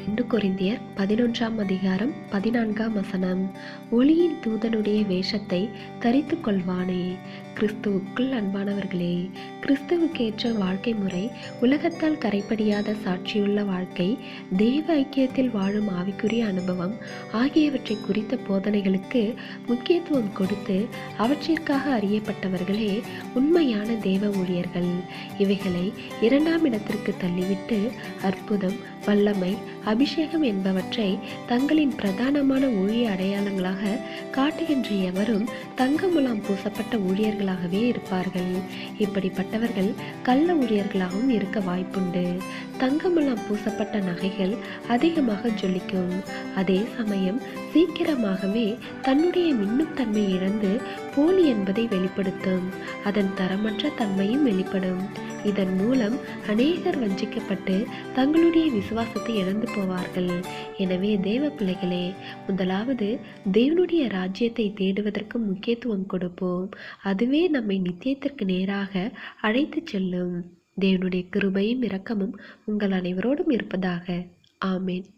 2 கொரிந்தியர் 11:14 ஒளியின் தூதனுடைய வேஷத்தை தரித்துக் கொள்வானே. கிறிஸ்துவுக்குள் அன்பானவர்களே, கிறிஸ்துவுக்கேற்ற வாழ்க்கை முறை, உலகத்தால் கரைப்படியாத சாட்சியுள்ள வாழ்க்கை, தேவ ஐக்கியத்தில் வாழும் ஆவிக்குரிய அனுபவம் ஆகியவற்றை குறித்த போதனைகளுக்கு முக்கியத்துவம் கொடுத்து அவற்றிற்காக அறியப்பட்டவர்களே உண்மையான தேவ ஊழியர்கள். இவைகளை 2ஆம் இடத்திற்கு தள்ளிவிட்டு அற்புதம், வல்லமை, அபிஷேகம் என்பவற்றை தங்களின் பிரதானமான ஊழிய அடையாளங்களாக காட்டுகின்ற எவரும் தங்கமுலாம் பூசப்பட்ட ஊழியர்களாகவே இருப்பார்கள். இப்படிப்பட்டவர்கள் கள்ள ஊழியர்களாகவும் இருக்க வாய்ப்புண்டு. தங்கமுலாம் பூசப்பட்ட நகைகள் அதிகமாக ஜொலிக்கும். அதே சமயம் சீக்கிரமாகவே தன்னுடைய மின்னும் தன்மை இழந்து போலி என்பதை வெளிப்படுத்தும். அதன் தரமற்ற தன்மையும் வெளிப்படும். இதன் மூலம் அநேகர் வஞ்சிக்கப்பட்டு தங்களுடைய விசுவாசத்தை இழந்து போவார்கள். எனவே தேவ பிள்ளைகளே, முதலாவது தேவனுடைய ராஜ்யத்தை தேடுவதற்கு முக்கியத்துவம் கொடுப்போம். அதுவே நம்மை நித்தியத்திற்கு நேராக அழைத்து செல்லும். தேவனுடைய கிருபையும் இரக்கமும் உங்கள் அனைவரோடும் இருப்பதாக. ஆமேன்.